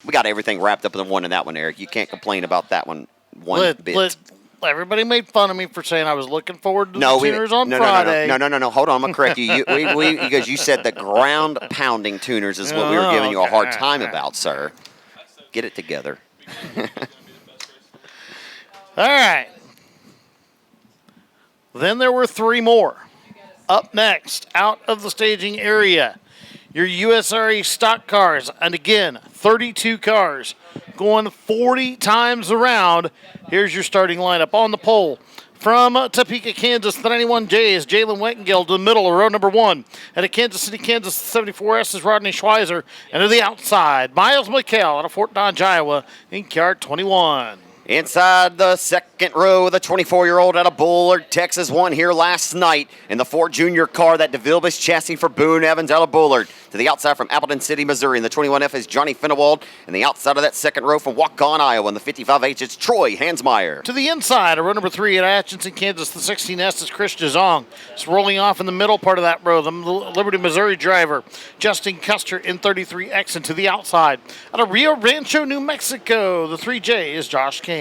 We got everything wrapped up in the one in that one, Eric. You can't complain about that one bit. Everybody made fun of me for saying I was looking forward to the No, tuners on Friday. No. Hold on, I'm gonna correct you. Because you said the ground pounding tuners is what we were giving you a hard time about, sir. Get it together. All right. Then there were three more. Up next, out of the staging area, your USRA stock cars, and again, 32 cars going 40 times around. Here's your starting lineup on the pole. From Topeka, Kansas, the 91J is Jalen Wettengill to the middle of row number 1. And at Kansas City, Kansas, the 74S is Rodney Schweizer. And to the outside, Miles McHale out of Fort Dodge, Iowa, in car 21. Inside the second row, the 24-year-old out of Bullard, Texas, won here last night in the Ford Junior car, that DeVilbiss chassis for Boone Evans out of Bullard. To the outside from Appleton City, Missouri, in the 21F is Johnny Finnewald. And the outside of that second row from Waukon, Iowa, in the 55H, it's Troy Hansmeyer. To the inside of row number 3 at Atchison, Kansas, the 16S is Chris DeZong. It's rolling off in the middle part of that row, the Liberty, Missouri driver, Justin Custer in 33X. And to the outside, out of Rio Rancho, New Mexico, the 3J is Josh Kane.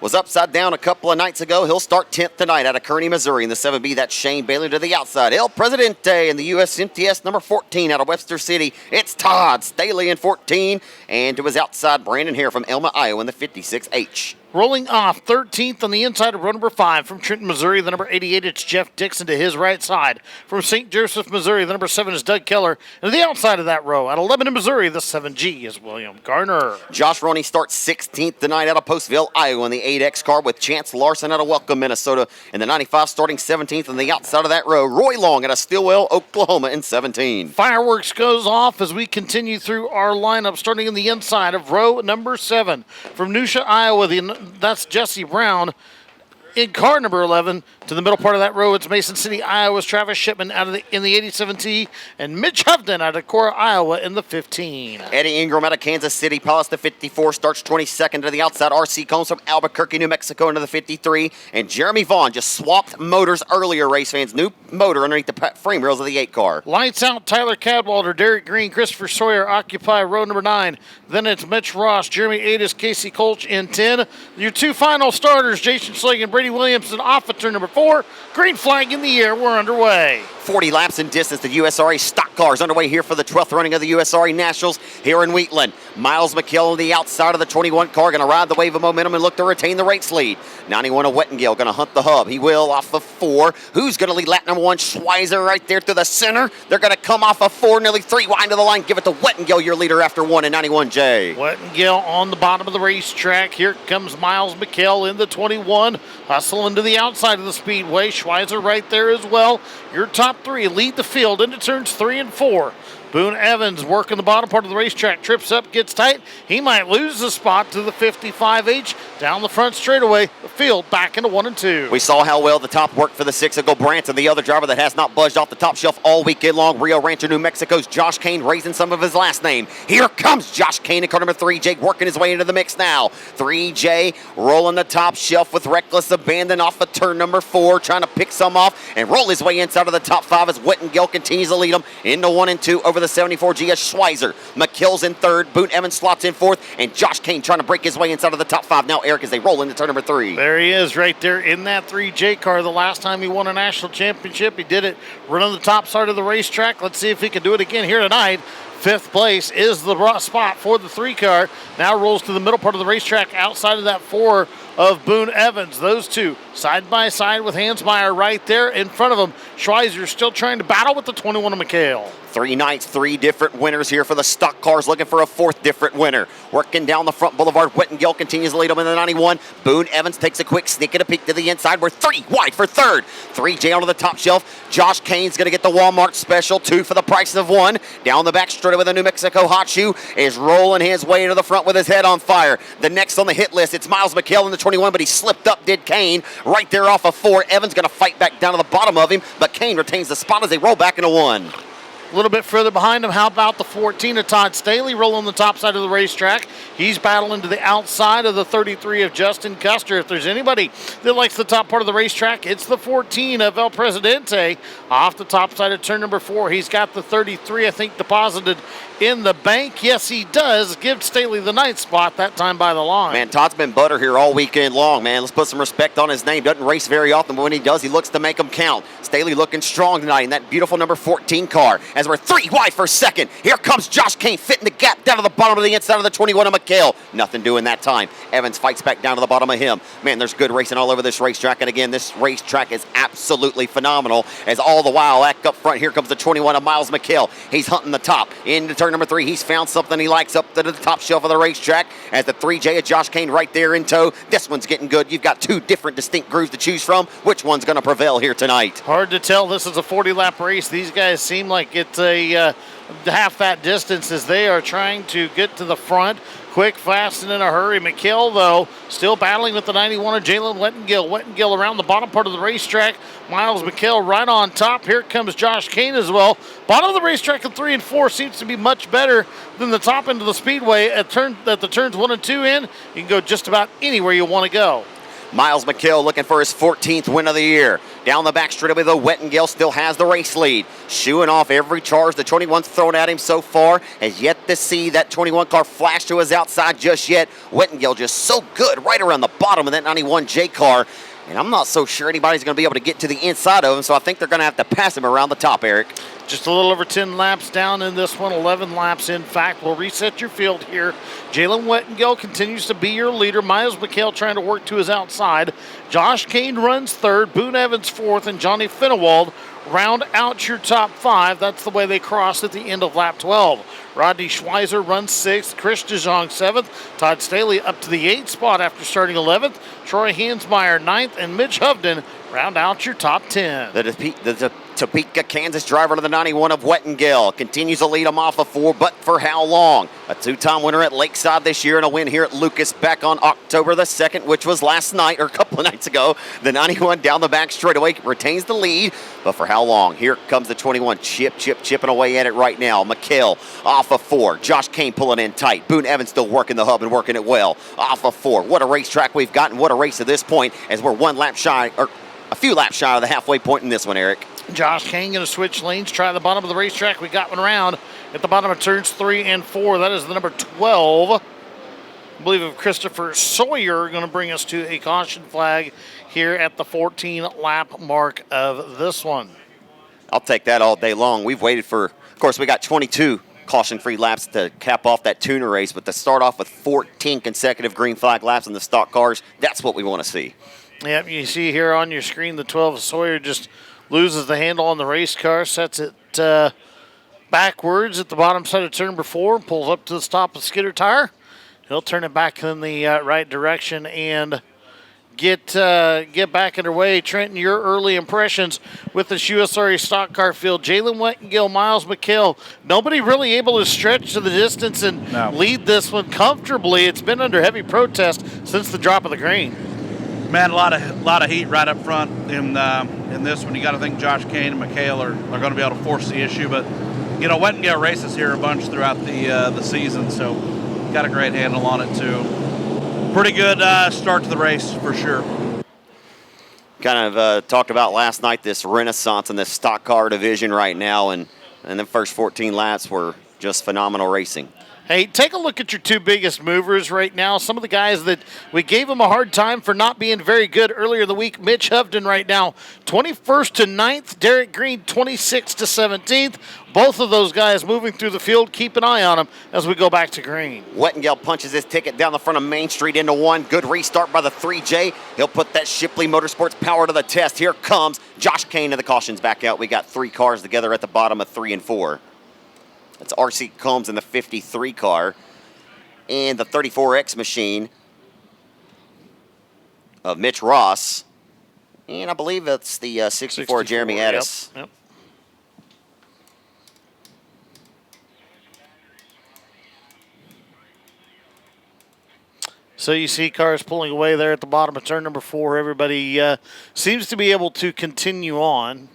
Was upside down a couple of nights ago. He'll start 10th tonight out of Kearney, Missouri. In the 7B, that's Shane Bailey. To the outside, El Presidente in the USMTS number 14 out of Webster City. It's Todd Staley in 14. And to his outside, Brandon Hare from Elma, Iowa in the 56H. Rolling off 13th on the inside of row number 5 from Trenton, Missouri, the number 88, it's Jeff Dixon to his right side. From St. Joseph, Missouri, the number 7 is Doug Keller. And to the outside of that row, at 11 in Missouri, the 7G is William Garner. Josh Roney starts 16th tonight out of Postville, Iowa in the 8X car with Chance Larson out of Welcome, Minnesota in the 95, starting 17th on the outside of that row. Roy Long out of Stillwell, Oklahoma in 17. Fireworks goes off as we continue through our lineup, starting in the inside of row number 7. From Nusha, Iowa, that's Jesse Brown in car number 11. To the middle part of that row, it's Mason City, Iowa's Travis Shipman in the 87T, and Mitch Hovden out of Cora, Iowa in the 15. Eddie Ingram out of Kansas City, Paulus the 54, starts 22nd to the outside. R.C. Combs from Albuquerque, New Mexico into the 53, and Jeremy Vaughn just swapped motors earlier, race fans. New motor underneath the frame rails of the 8 car. Lights out, Tyler Cadwalder, Derek Green, Christopher Sawyer occupy row number 9. Then it's Mitch Ross, Jeremy Adis, Casey Kolch in 10. Your two final starters, Jason Schleg and Brady Williamson off at turn number 4. Green flag in the air, we're underway. 40 laps in distance. The USRA stock cars underway here for the 12th running of the USRA Nationals here in Wheatland. Miles McKill on the outside of the 21 car, going to ride the wave of momentum and look to retain the race lead. 91 of Wettengill going to hunt the hub. He will off of 4. Who's going to lead lap number 1? Schweizer right there through the center. They're going to come off of 4, nearly 3 wide to the line. Give it to Wettengill, your leader after 1 in 91J. Wettengill on the bottom of the racetrack. Here comes Miles McKill in the 21. Hustling to the outside of the speedway. Schweizer right there as well. Your top 3 lead the field into turns 3 and 4. Boone Evans working the bottom part of the racetrack, trips up, gets tight. He might lose the spot to the 55H. Down the front straightaway, the field back into 1 and 2. We saw how well the top worked for the 6 of Go Branson, the other driver that has not budged off the top shelf all weekend long. Rio Rancho, New Mexico's Josh Kane raising some of his last name. Here comes Josh Kane in car number 3. Jake working his way into the mix now. 3J rolling the top shelf with reckless abandon off of turn number 4, trying to pick some off and roll his way inside of the top 5 as Wettengill continues to lead him into 1 and 2 over the 74 GS Schweizer. McKill's in 3rd, Boone Evans slots in 4th, and Josh Kane trying to break his way inside of the top 5 now, Eric, as they roll into turn number 3. There he is right there in that 3J car. The last time he won a national championship, he did it running the top side of the racetrack. Let's see if he can do it again here tonight. 5th place is the spot for the 3 car. Now rolls to the middle part of the racetrack outside of that 4 of Boone Evans. Those two side by side with Hansmeyer right there in front of him. Schweizer still trying to battle with the 21 of McHale. 3 nights, 3 different winners here for the stock cars, looking for a 4th different winner. Working down the front boulevard, Wettengill continues to lead them in the 91. Boone Evans takes a quick sneak and a peek to the inside. We're 3 wide for 3rd. 3J onto the top shelf. Josh Kane's going to get the Walmart special, 2 for the price of 1. Down the back straight with a New Mexico hot shoe is rolling his way to the front with his head on fire. The next on the hit list, it's Miles McHale in the 21, but he slipped up, did Kane. Right there off of 4. Evans going to fight back down to the bottom of him, but Kane retains the spot as they roll back into 1. A little bit further behind him, how about the 14 of Todd Staley rolling the top side of the racetrack? He's battling to the outside of the 33 of Justin Custer. If there's anybody that likes the top part of the racetrack, it's the 14 of El Presidente. Off the top side of turn number 4, he's got the 33, I think, deposited in the bank. Yes, he does. Give Staley the 9th spot, that time by the line. Man, Todd's been butter here all weekend long, man. Let's put some respect on his name. Doesn't race very often, but when he does, he looks to make them count. Staley looking strong tonight in that beautiful number 14 car. As we're 3 wide for second, here comes Josh Kane fitting the gap down to the bottom of the inside of the 21 of McHale. Nothing doing that time. Evans fights back down to the bottom of him. Man, there's good racing all over this racetrack, and again, this racetrack is absolutely phenomenal. As all the while, back up front, here comes the 21 of Miles McHale. He's hunting the top. Into turn number 3, he's found something he likes up to the top shelf of the racetrack. As the 3J of Josh Kane right there in tow. This one's getting good. You've got 2 different distinct grooves to choose from. Which one's going to prevail here tonight? Hard to tell. This is a 40-lap race. These guys seem like it's a half that distance as they are trying to get to the front. Quick, fast, and in a hurry. McHale, though, still battling with the 91 of Jalen Wettengill. Wettengill around the bottom part of the racetrack. Miles McHale right on top. Here comes Josh Kane as well. Bottom of the racetrack in 3 and 4 seems to be much better than the top end of the speedway. At the turns 1 and 2 in, you can go just about anywhere you want to go. Miles McHale looking for his 14th win of the year. Down the back straightaway, though, Wettengill still has the race lead. Shooing off every charge the 21's thrown at him so far. Has yet to see that 21 car flash to his outside just yet. Wettengill just so good right around the bottom of that 91J car. And I'm not so sure anybody's going to be able to get to the inside of him, so I think they're going to have to pass him around the top, Eric. Just a little over 10 laps down in this one, 11 laps in fact. We'll reset your field here. Jalen Wettengill continues to be your leader. Miles McHale trying to work to his outside. Josh Kane runs 3rd, Boone Evans 4th, and Johnny Finnewald round out your top 5. That's the way they cross at the end of lap 12. Rodney Schweizer runs 6th, Chris DeJong 7th, Todd Staley up to the 8th spot after starting 11th, Troy Hansmeyer 9th, and Mitch Hovden round out your top 10. The Topeka, Kansas driver to the 91 of Wettengill continues to lead him off of 4, but for how long? A 2-time winner at Lakeside this year and a win here at Lucas back on October the 2nd, which was last night or a couple of nights ago. The 91 down the back straightaway retains the lead, but for how long? Here comes the 21, chipping away at it right now. McHale off of 4. Josh Kane pulling in tight. Boone Evans still working the hub and working it well. Off of 4. What a racetrack we've gotten. What a race at this point as we're a few laps shy of the halfway point in this one, Eric. Josh Kane going to switch lanes, try the bottom of the racetrack. We got one around at the bottom of turns 3 and 4. That is the number 12. I believe of Christopher Sawyer going to bring us to a caution flag here at the 14-lap mark of this one. I'll take that all day long. We've waited for, of course, we got 22 caution-free laps to cap off that tuner race, but to start off with 14 consecutive green flag laps in the stock cars, that's what we want to see. Yep, you see here on your screen the 12 of Sawyer just loses the handle on the race car, sets it backwards at the bottom side of turn number 4, pulls up to the stop of skidder tire. He'll turn it back in the right direction and get back underway. Trenton, your early impressions with this USRA stock car field. Jalen Wettengill, Miles McHale, nobody really able to stretch to the distance and lead this one comfortably. It's been under heavy protest since the drop of the green. Man, a lot of heat right up front in this one. You got to think Josh Kane and McHale are going to be able to force the issue, but you know Wettengill races here a bunch throughout the season, so got a great handle on it too. Pretty good start to the race for sure. Kind of talked about last night this renaissance in this stock car division right now, and the first 14 laps were just phenomenal racing. Hey, take a look at your 2 biggest movers right now. Some of the guys that we gave them a hard time for not being very good earlier in the week. Mitch Hovden right now, 21st to 9th. Derek Green, 26th to 17th. Both of those guys moving through the field. Keep an eye on them as we go back to green. Wettengill punches his ticket down the front of Main Street into 1. Good restart by the 3J. He'll put that Shipley Motorsports power to the test. Here comes Josh Kane, and the caution's back out. We got 3 cars together at the bottom of 3 and 4. That's R.C. Combs in the 53 car and the 34X machine of Mitch Ross. And I believe it's the 64 Jeremy Addis. Yep. So you see cars pulling away there at the bottom of turn number 4. Everybody seems to be able to continue on.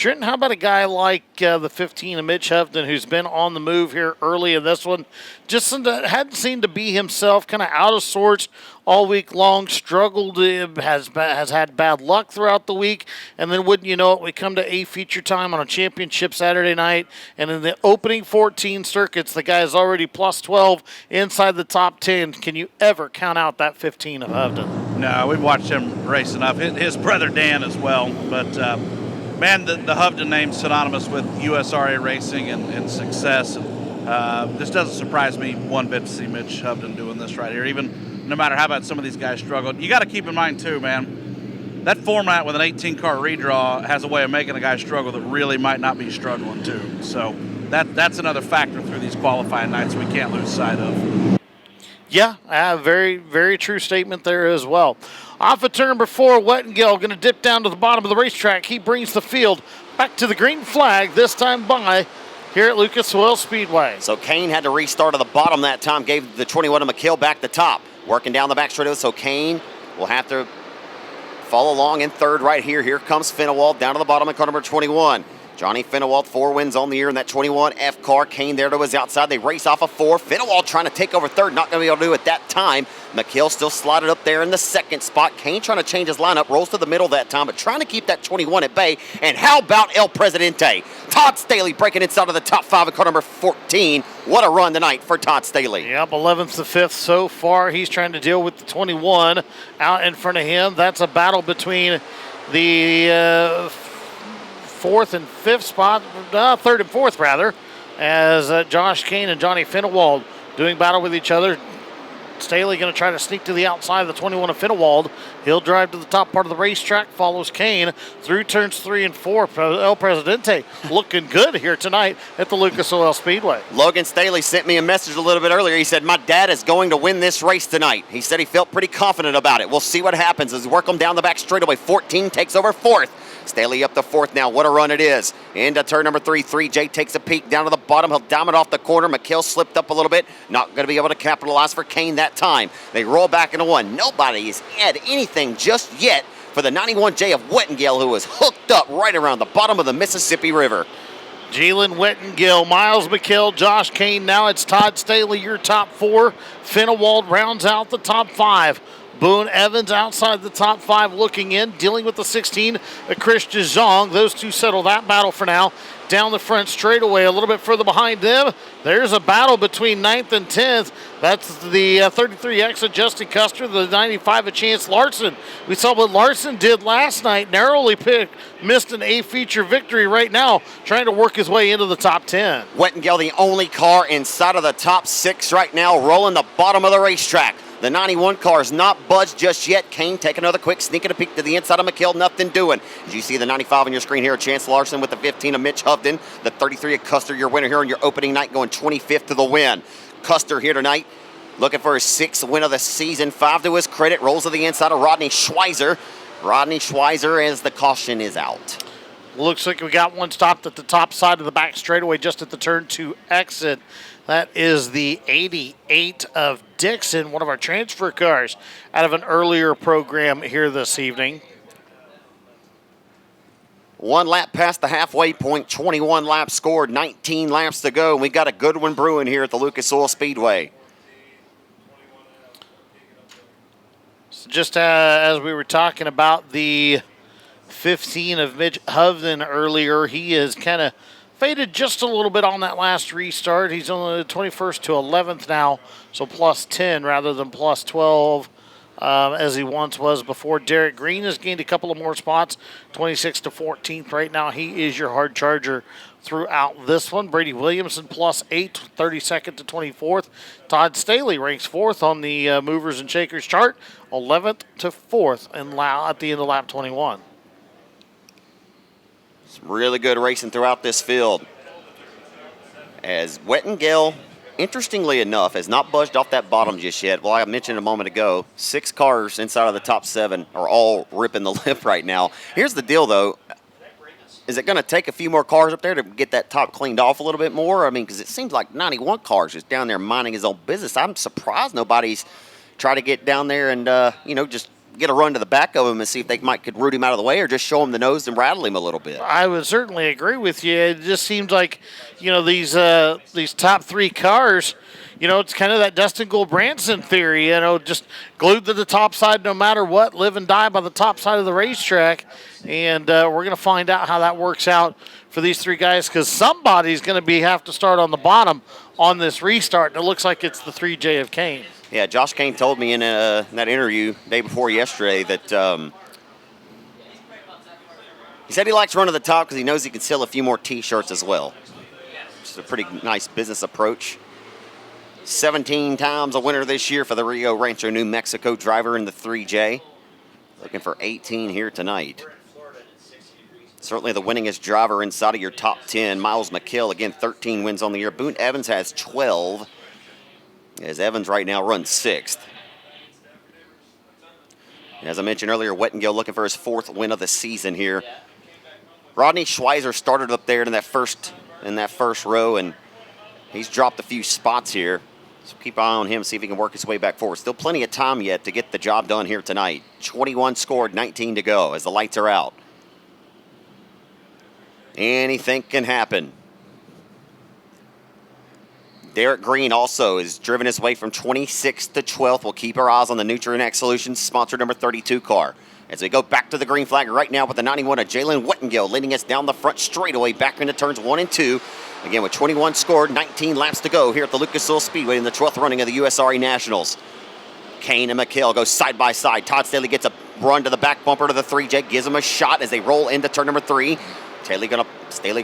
Trenton, how about a guy like the 15 of Mitch Hovden, who's been on the move here early in this one? Just hadn't seemed to be himself, kind of out of sorts all week long, struggled, has had bad luck throughout the week, and then wouldn't you know it, we come to A feature time on a championship Saturday night, and in the opening 14 circuits, the guy is already plus 12 inside the top 10. Can you ever count out that 15 of Hovden? No, we've watched him race enough. His brother Dan as well, but man, the Hovden name's synonymous with USRA racing and success. And, this doesn't surprise me one bit to see Mitch Hovden doing this right here, even no matter how bad some of these guys struggled. You got to keep in mind, too, man, that format with an 18-car redraw has a way of making a guy struggle that really might not be struggling, too. So that's another factor through these qualifying nights we can't lose sight of. Yeah, very, very true statement there as well. Off of turn number 4, Wettengill going to dip down to the bottom of the racetrack. He brings the field back to the green flag, this time by here at Lucas Oil Speedway. So Kane had to restart at the bottom that time, gave the 21 to McKill back the top. Working down the back straightaway, so Kane will have to follow along in third right here. Here comes Finnewald down to the bottom in car number 21. Johnny Finnewald, 4 wins on the year in that 21F car. Kane there to his outside. They race off of 4. Finnewald trying to take over third. Not going to be able to do it that time. McKill still slotted up there in the second spot. Kane trying to change his lineup. Rolls to the middle that time, but trying to keep that 21 at bay. And how about El Presidente? Todd Staley breaking inside of the top 5 in car number 14. What a run tonight for Todd Staley. Yep, 11th to 5th so far. He's trying to deal with the 21 out in front of him. That's a battle between the 4th and 5th spot, 3rd and 4th rather, as Josh Kane and Johnny Finnewald doing battle with each other. Staley going to try to sneak to the outside of the 21 of Finnewald. He'll drive to the top part of the racetrack, follows Kane through turns 3 and 4. El Presidente looking good here tonight at the Lucas Oil Speedway. Logan Staley sent me a message a little bit earlier. He said, my dad is going to win this race tonight. He said he felt pretty confident about it. We'll see what happens as we work him down the back straightaway. 14 takes over 4th. Staley up to 4th now. What a run it is. Into turn number 3. 3J takes a peek down to the bottom. He'll dime it off the corner. McKill slipped up a little bit. Not going to be able to capitalize for Kane that time. They roll back into 1. Nobody's had anything just yet for the 91J of Wettengill, who was hooked up right around the bottom of the Mississippi River. Jalen Wettengill, Miles McKill, Josh Kane. Now it's Todd Staley, your top 4. Finnewald rounds out the top 5. Boone Evans outside the top 5 looking in, dealing with the 16, Chris DeJong. Those two settle that battle for now. Down the front straightaway, a little bit further behind them. There's a battle between 9th and 10th. That's the 33X of Justin Custer, the 95 of Chance Larson. We saw what Larson did last night, narrowly missed an A-feature victory right now, trying to work his way into the top 10. Wettengill, the only car inside of the top 6 right now, rolling the bottom of the racetrack. The 91 car is not budged just yet. Kane taking another quick sneak and a peek to the inside of McKill. Nothing doing. As you see the 95 on your screen here, Chance Larson with the 15 of Mitch Hovden. The 33 of Custer, your winner here on your opening night, going 25th to the win. Custer here tonight, looking for his 6th win of the season. 5 to his credit. Rolls to the inside of Rodney Schweizer. Rodney Schweizer as the caution is out. Looks like we got one stopped at the top side of the back straightaway just at the turn 2 exit. That is the 88 of Dixon, one of our transfer cars out of an earlier program here this evening. 1 lap past the halfway point, 21 laps scored, 19 laps to go. And we got a good one brewing here at the Lucas Oil Speedway. So just as we were talking about the 15 of Mitch Hovden earlier, he is kind of faded just a little bit on that last restart. He's on the 21st to 11th now, so plus 10 rather than plus 12 as he once was before. Derek Green has gained a couple of more spots, 26th to 14th right now. He is your hard charger throughout this one. Brady Williamson plus 8, 32nd to 24th. Todd Staley ranks 4th on the movers and shakers chart, 11th to 4th at the end of lap 21. Some really good racing throughout this field. As Wettengill, interestingly enough, has not budged off that bottom just yet. Well, I mentioned a moment ago, 6 cars inside of the top 7 are all ripping the lip right now. Here's the deal, though. Is it going to take a few more cars up there to get that top cleaned off a little bit more? I mean, because it seems like 91 cars is down there minding his own business. I'm surprised nobody's tried to get down there and, just get a run to the back of him and see if they could root him out of the way, or just show him the nose and rattle him a little bit. I would certainly agree with you. It just seems like, these top three cars, it's kind of that Dustin Gould-Branson theory, just glued to the top side no matter what, live and die by the top side of the racetrack. And we're going to find out how that works out for these three guys, because somebody's going to have to start on the bottom on this restart. And it looks like it's the 3J of Kane. Yeah, Josh Kane told me in that interview day before yesterday that he said he likes running to the top because he knows he can sell a few more T-shirts as well. Which is a pretty nice business approach. 17 times a winner this year for the Rio Rancho, New Mexico driver in the 3J. Looking for 18 here tonight. Certainly the winningest driver inside of your top 10. Miles McKill, again, 13 wins on the year. Boone Evans has 12. As Evans right now runs 6th. And as I mentioned earlier, Wettengill looking for his 4th win of the season here. Rodney Schweizer started up there in that first row, and he's dropped a few spots here. So keep an eye on him, see if he can work his way back forward. Still plenty of time yet to get the job done here tonight. 21 scored, 19 to go as the lights are out. Anything can happen. Derek Green also has driven his way from 26th to 12th. We'll keep our eyes on the Nutrient Solutions sponsor number 32 car. As we go back to the green flag right now with the 91 of Jalen Wettengill leading us down the front straightaway back into turns 1 and 2. Again, with 21 scored, 19 laps to go here at the Lucas Oil Speedway in the 12th running of the USRA Nationals. Kane and McHale go side by side. Todd Staley gets a run to the back bumper to the 3J, gives him a shot as they roll into turn number 3. Staley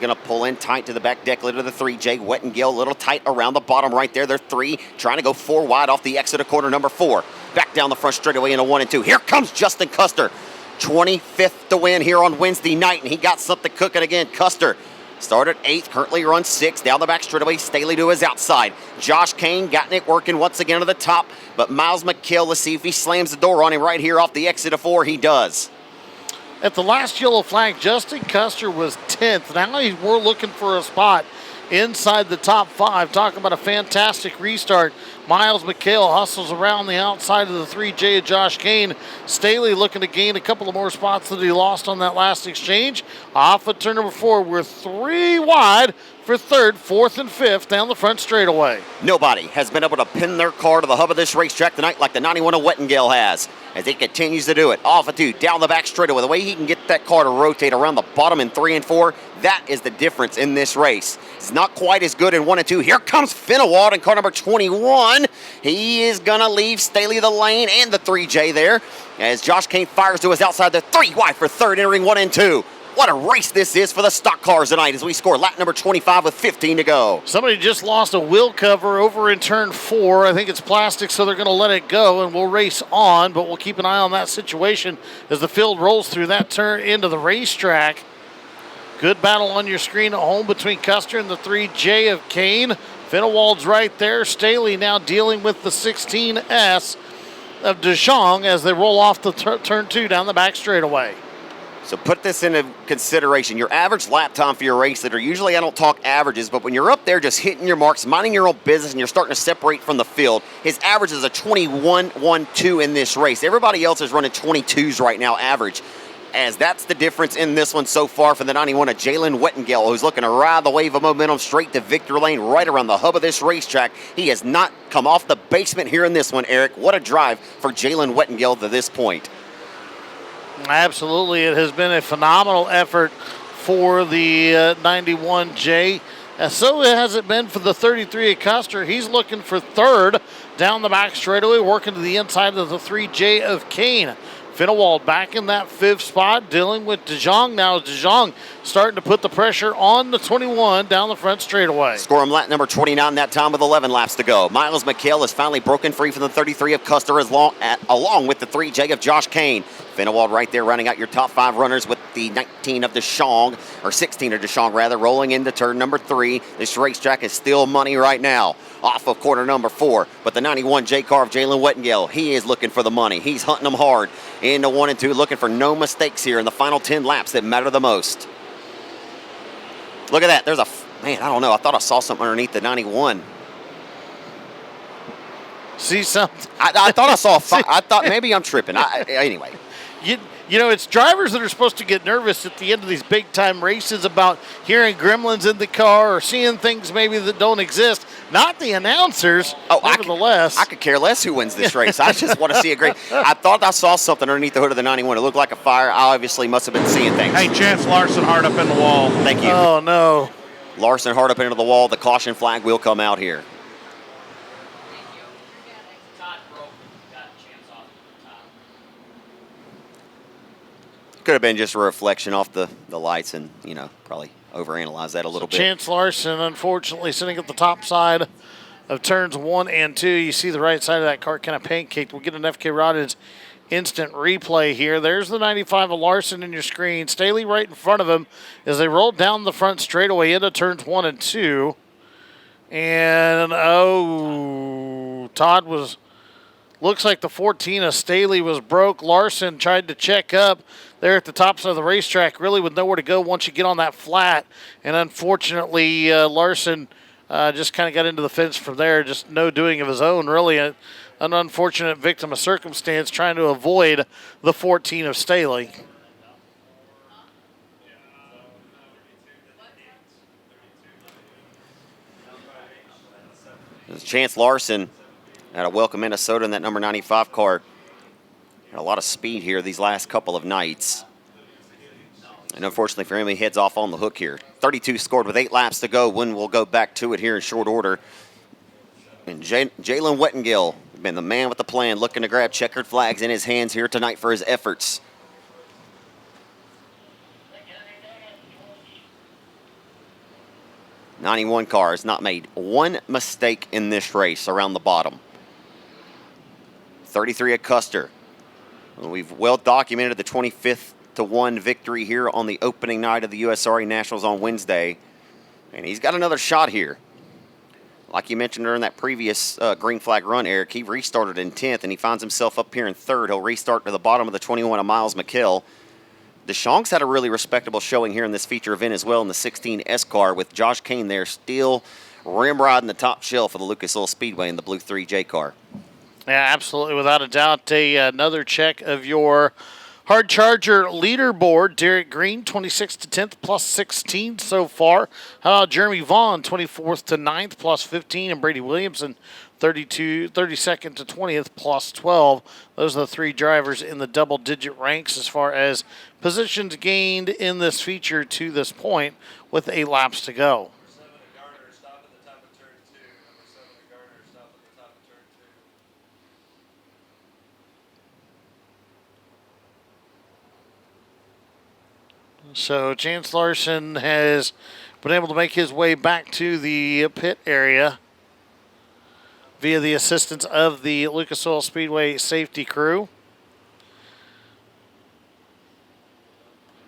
gonna pull in tight to the back deck lid of the 3J. Wettengill a little tight around the bottom right there. They're 3, trying to go 4 wide off the exit of corner number 4. Back down the front straightaway into 1 and 2. Here comes Justin Custer. 25th to win here on Wednesday night, and he got something cooking again. Custer started 8th, currently runs 6th. Down the back straightaway, Staley to his outside. Josh Kane gotten it working once again to the top, but Miles McKill, let's see if he slams the door on him right here off the exit of 4. He does. At the last yellow flag, Justin Custer was 10th. Now we're looking for a spot inside the top 5. Talking about a fantastic restart. Miles McHale hustles around the outside of the 3J of Josh Kane. Staley looking to gain a couple of more spots that he lost on that last exchange. Off of turn number 4, we're 3 wide for 3rd, 4th, and 5th down the front straightaway. Nobody has been able to pin their car to the hub of this racetrack tonight like the 91 of Wettengill has, as he continues to do it. Off of 2, down the back straightaway. The way he can get that car to rotate around the bottom in 3 and 4, that is the difference in this race. It's not quite as good in 1 and 2. Here comes Finnewald in car number 21. He is going to leave Staley the lane and the 3J there, as Josh Kane fires to his outside. They're 3 wide for 3rd, entering 1 and 2. What a race this is for the stock cars tonight as we score lap number 25 with 15 to go. Somebody just lost a wheel cover over in turn 4. I think it's plastic, so they're going to let it go, and we'll race on, but we'll keep an eye on that situation as the field rolls through that turn into the racetrack. Good battle on your screen at home between Custer and the 3J of Kane. Finnewald's right there. Staley now dealing with the 16S of DeJong as they roll off the turn 2 down the back straightaway. So put this into consideration. Your average lap time for your race leader, usually I don't talk averages, but when you're up there just hitting your marks, minding your own business, and you're starting to separate from the field, his average is a 21.12 in this race. Everybody else is running 22s right now average, as that's the difference in this one so far for the 91 of Jalen Wettengill, who's looking to ride the wave of momentum straight to victory lane right around the hub of this racetrack. He has not come off the basement here in this one, Eric. What a drive for Jalen Wettengill to this point. Absolutely. It has been a phenomenal effort for the 91J. So has it been for the 33 of Custer. He's looking for 3rd down the back straightaway, working to the inside of the 3J of Kane. Finnewald back in that 5th spot, dealing with DeJong now. DeJong starting to put the pressure on the 21 down the front straightaway. Score him lap number 29 that time with 11 laps to go. Miles McHale has finally broken free from the 33 of Custer along with the 3J of Josh Kane. Finnewald right there running out your top 5 runners with the 19 of DeShong, or 16 of DeShong rather, rolling into turn number 3. This racetrack is still money right now. Off of corner number 4, but the 91J car of Jalen Wettengill, he is looking for the money. He's hunting them hard into 1 and 2, looking for no mistakes here in the final 10 laps that matter the most. Look at that. There's a, man, I don't know. I thought I saw something underneath the 91. See something? I thought I saw a fire. I thought maybe I'm tripping. Anyway. You know, it's drivers that are supposed to get nervous at the end of these big-time races about hearing gremlins in the car or seeing things maybe that don't exist. Not the announcers, nevertheless. I could care less who wins this race. I just want to see a great. I thought I saw something underneath the hood of the 91. It looked like a fire. I obviously must have been seeing things. Hey, Chance Larson hard up in the wall. Thank you. Oh, no. Larson hard up into the wall. The caution flag will come out here. Could have been just a reflection off the lights and, probably overanalyze that a little bit. Chance Larson, unfortunately, sitting at the top side of turns 1 and 2. You see the right side of that car kind of pancaked. We'll get an FK Roddins instant replay here. There's the 95 of Larson in your screen. Staley right in front of him as they roll down the front straightaway into turns 1 and 2. And, Todd looks like the 14 of Staley was broke. Larson tried to check up there at the top side of the racetrack, really with nowhere to go once you get on that flat. And unfortunately, Larson just kind of got into the fence from there. Just no doing of his own, really. An unfortunate victim of circumstance trying to avoid the 14 of Staley. Chance Larson out of Welcome, Minnesota in that number 95 car. Had a lot of speed here these last couple of nights. And unfortunately for him, he heads off on the hook here. 32 scored with 8 laps to go. We'll go back to it here in short order. And Jalen Wettengill, been the man with the plan, looking to grab checkered flags in his hands here tonight for his efforts. '91 car has not made one mistake in this race around the bottom. 33 at Custer. We've well documented the 25-1 victory here on the opening night of the USRA Nationals on Wednesday. And he's got another shot here. Like you mentioned during that previous green flag run, Eric, he restarted in 10th, and he finds himself up here in 3rd. He'll restart to the bottom of the 21 of Miles McKell. DeShong's had a really respectable showing here in this feature event as well in the 16S car with Josh Kane there still rim riding the top shelf of the Lucas Oil Speedway in the blue 3J car. Yeah, absolutely, without a doubt. Another check of your Hard Charger leaderboard. Derek Green, 26th to 10th, plus 16 so far. How about Jeremy Vaughn, 24th to 9th, plus 15, and Brady Williamson, 32nd to 20th, plus 12. Those are the 3 drivers in the double-digit ranks as far as positions gained in this feature to this point with 8 laps to go. So Chance Larson has been able to make his way back to the pit area via the assistance of the Lucas Oil Speedway safety crew.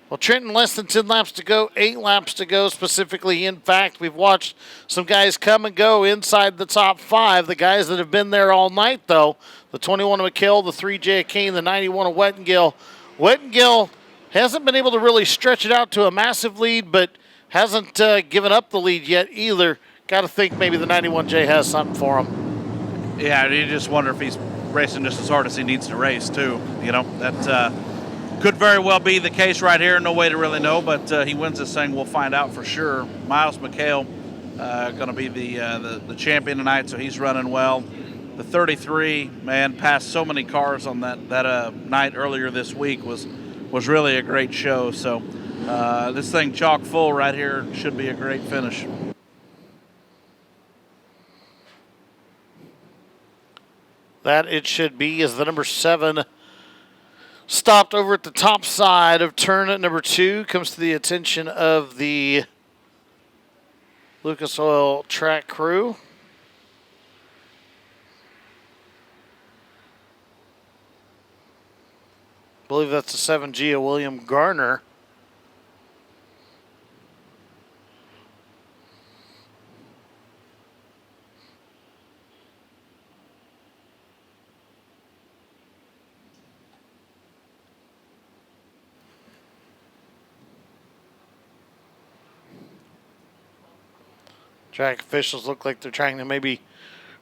Well, Trenton, less than 10 laps to go, 8 laps to go specifically. In fact, we've watched some guys come and go inside the top 5. The guys that have been there all night, though, the 21 of McKell, the 3J of Kane, the 91 of Wettengill. Wettengill hasn't been able to really stretch it out to a massive lead, but hasn't given up the lead yet either. Got to think maybe the 91J has something for him. Yeah, you just wonder if he's racing just as hard as he needs to race, too. That could very well be the case right here. No way to really know, but he wins this thing. We'll find out for sure. Miles McKell going to be the champion tonight, so he's running well. The 33, man, passed so many cars on that night earlier this week was really a great show. So this thing chock full right here should be a great finish. That it should be as the number 7 stopped over at the top side of turn number 2 comes to the attention of the Lucas Oil track crew. I believe that's the 7G of William Garner. Track officials look like they're trying to maybe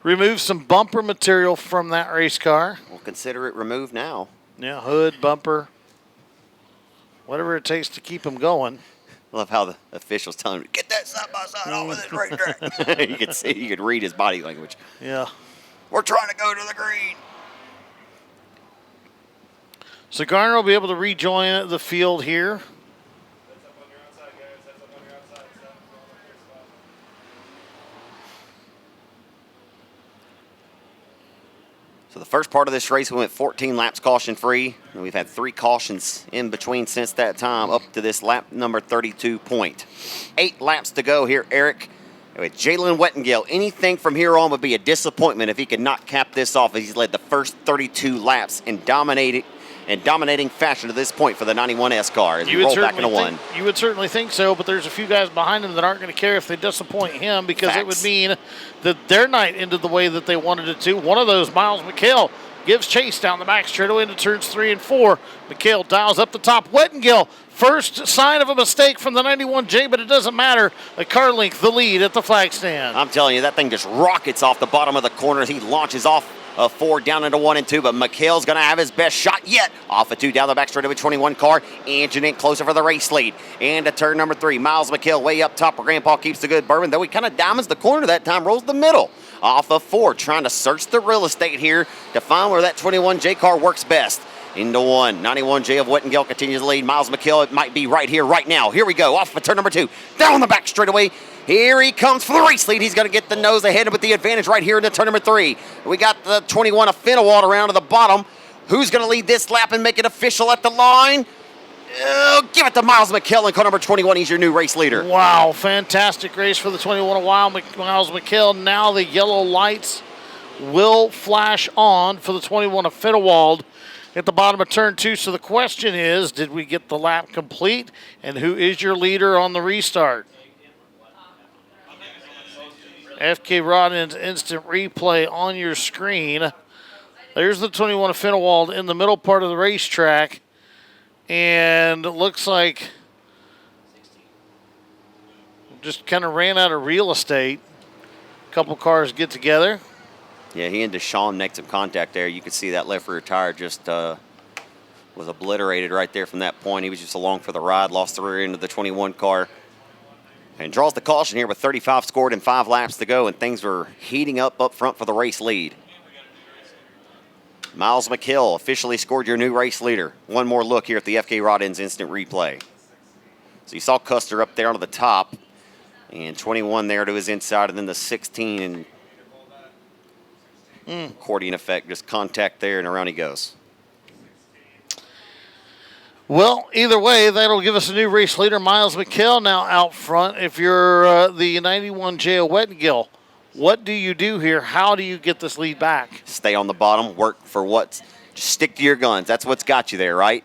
remove some bumper material from that race car. We'll consider it removed now. Yeah, hood, bumper, whatever it takes to keep them going. I love how the officials telling him to get that side by side off of this racetrack. You can see, you can read his body language. Yeah. We're trying to go to the green. So Garner will be able to rejoin the field here. So the first part of this race, we went 14 laps caution-free, and we've had 3 cautions in between since that time, up to this lap number 32 point. 8 laps to go here, Eric. With Jalen Wettengill, anything from here on would be a disappointment if he could not cap this off, as he's led the first 32 laps in dominating fashion to this point for the 91S car as we roll back into one. You would certainly think so, but there's a few guys behind him that aren't going to care if they disappoint him, because it would mean that their night ended the way that they wanted it to. One of those, Miles McHale, gives chase down the back straightaway into turns 3 and 4. McHale dials up the top. Wettengill, first sign of a mistake from the 91J, but it doesn't matter. The car length, the lead at the flag stand. I'm telling you, that thing just rockets off the bottom of the corner as he launches off of 4 down into 1 and 2, but McHale's going to have his best shot yet. Off of 2 down the back straight of a 21 car, inching in closer for the race lead. And to turn number 3, Miles McHale way up top where Grandpa keeps the good bourbon, though he kind of diamonds the corner that time, rolls the middle. Off of 4, trying to search the real estate here to find where that 21J car works best. Into 1, 91J of Wettengill continues to lead. Miles McHale, it might be right here, right now. Here we go, off of turn number 2, down the back straightaway. Here he comes for the race lead. He's going to get the nose ahead with the advantage right here into turn number 3. We got the 21 of Finawalt around to the bottom. Who's going to lead this lap and make it official at the line? Give it to Miles McHale in car number 21. He's your new race leader. Wow, fantastic race for the 21 of Miles McHale. Now the yellow lights will flash on for the 21 of Finawalt at the bottom of turn 2. So the question is, did we get the lap complete? And who is your leader on the restart? FK Rodden's instant replay on your screen. There's the 21 of Finawalt in the middle part of the racetrack. And it looks like just kind of ran out of real estate. A couple cars get together. Yeah, he and Deshaun make some contact there. You could see that left rear tire just was obliterated right there from that point. He was just along for the ride, lost the rear end of the 21 car. And draws the caution here with 35 scored and 5 laps to go, and things were heating up front for the race lead. Miles McHale officially scored your new race leader. One more look here at the FK Rodden's instant replay. So you saw Custer up there on the top, and 21 there to his inside, and then the 16 and accordion effect, just contact there, and around he goes. Well, either way, that'll give us a new race leader. Miles McHale now out front. If you're the 91J of Wettengill, what do you do here? How do you get this lead back? Stay on the bottom, work for what's, just stick to your guns. That's what's got you there, right?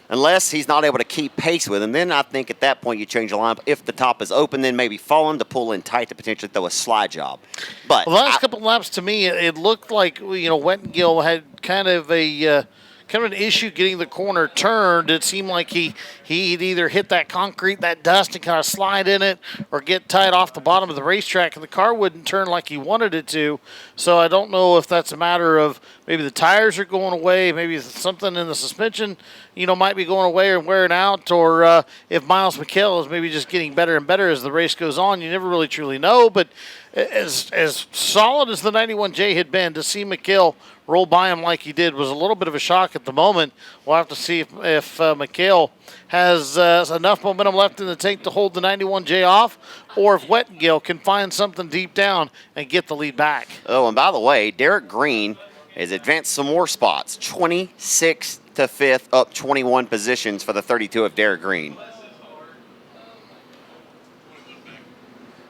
Unless he's not able to keep pace with him, then I think at that point you change the lineup. If the top is open, then maybe fall him to pull in tight to potentially throw a slide job. But the last couple laps to me, it looked like Wettengill had kind of an issue getting the corner turned. It seemed like he'd either hit that concrete, that dust, and kind of slide in it, or get tight off the bottom of the racetrack, and the car wouldn't turn like he wanted it to. So I don't know if that's a matter of maybe the tires are going away, maybe something in the suspension, might be going away or wearing out, or if Miles McHale is maybe just getting better and better as the race goes on. You never really truly know, but as solid as the 91J had been, to see McHale roll by him like he did was a little bit of a shock at the moment. We'll have to see if McHale has enough momentum left in the tank to hold the 91J off, or if Wettengill can find something deep down and get the lead back. Oh, and by the way, Derek Green has advanced some more spots, 26 to 5th, up 21 positions for the 32 of Derek Green.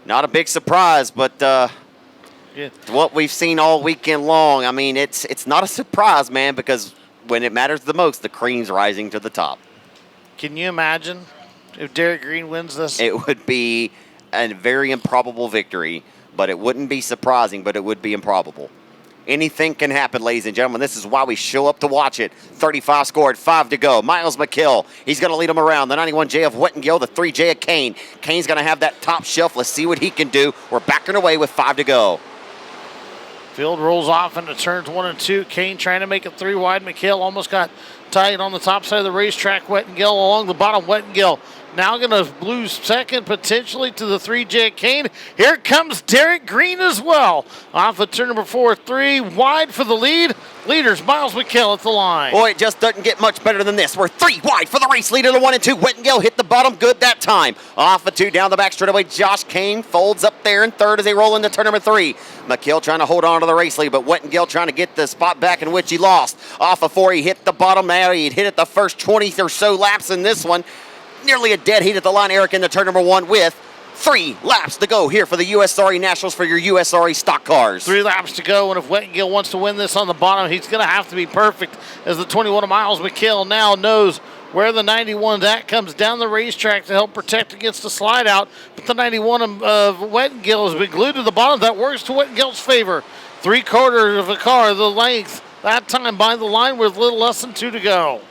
Not a big surprise, but what we've seen all weekend long, I mean, it's not a surprise, man, because when it matters the most, the cream's rising to the top. Can you imagine if Derek Green wins this? It would be a very improbable victory, but it wouldn't be surprising, but it would be improbable. Anything can happen, ladies and gentlemen. This is why we show up to watch it. 35 scored, 5 to go. Miles McHale, he's going to lead them around. The 91J of Wettengill, the 3J of Kane. Kane's going to have that top shelf. Let's see what he can do. We're backing away with 5 to go. Field rolls off into turns 1 and 2. Kane trying to make it 3 wide. McHale almost got tight on the top side of the racetrack. Wettengill along the bottom. Wettengill now going to lose second potentially to the 3J Kane. Here comes Derek Green as well. Off of turn number 4, 3 wide for the lead. Leaders Miles McHale at the line. Boy, it just doesn't get much better than this. We're 3 wide for the race leader to 1 and 2. Wettengill hit the bottom good that time. Off of 2 down the back straightaway. Josh Kane folds up there in third as they roll into turn number 3. McHale trying to hold on to the race lead, but Wettengill trying to get the spot back in which he lost. Off of 4, he hit the bottom. Now he'd hit it the first 20 or so laps in this one. Nearly a dead heat at the line. Eric into turn number 1 with 3 laps to go here for the USRA Nationals for your USRA stock cars. 3 laps to go, and if Wettengill wants to win this on the bottom, he's going to have to be perfect as the 21 of Miles McHale now knows where the 91's at, comes down the racetrack to help protect against the slide out, but the 91 of Wettengill has been glued to the bottom. That works to Wettengill's favor. 3/4 of a car, the length, that time by the line with a little less than 2 to go.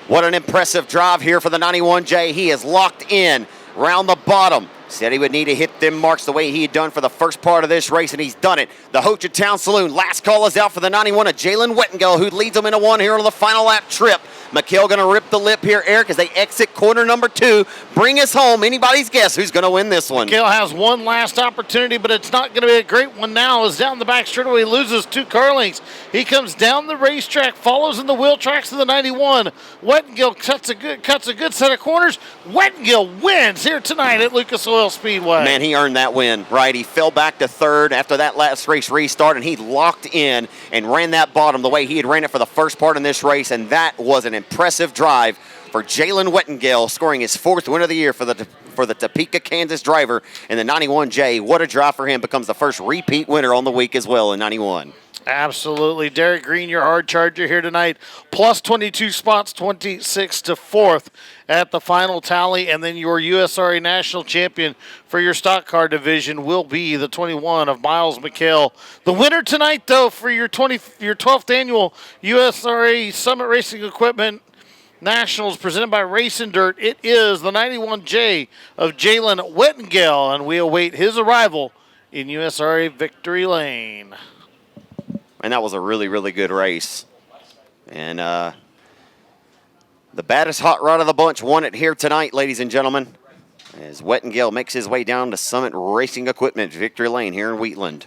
What an impressive drive here for the 91J. He is locked in round the bottom. Said he would need to hit them marks the way he had done for the first part of this race, and he's done it. The Hochatown Saloon, last call is out for the 91 of Jalen Wettengill, who leads them into 1 here on the final lap trip. McHale going to rip the lip here, Eric, as they exit corner number 2. Bring us home. Anybody's guess who's going to win this one. McHale has one last opportunity, but it's not going to be a great one now. As down the back straightaway, he loses 2 car lengths. He comes down the racetrack, follows in the wheel tracks of the 91. Wettengill cuts a good set of corners. Wettengill wins here tonight at Lucas Oil Speedway. Man, he earned that win, right? He fell back to 3rd after that last race restart, and he locked in and ran that bottom the way he had ran it for the first part in this race, and that was an impressive drive for Jalen Wettengill, scoring his 4th win of the year for the Topeka, Kansas driver in the 91J. What a drive for him. Becomes the first repeat winner on the week as well in 91. Absolutely. Derek Green, your hard charger here tonight. Plus 22 spots, 26 to 4th at the final tally. And then your USRA National Champion for your stock car division will be the 21 of Miles McHale. The winner tonight, though, for your 12th annual USRA Summit Racing Equipment Nationals presented by Racing Dirt, it is the 91J of Jalen Wettengill, and we await his arrival in USRA Victory Lane. And that was a really, really good race. And the baddest hot rod of the bunch won it here tonight, ladies and gentlemen, as Wettengill makes his way down to Summit Racing Equipment Victory Lane here in Wheatland.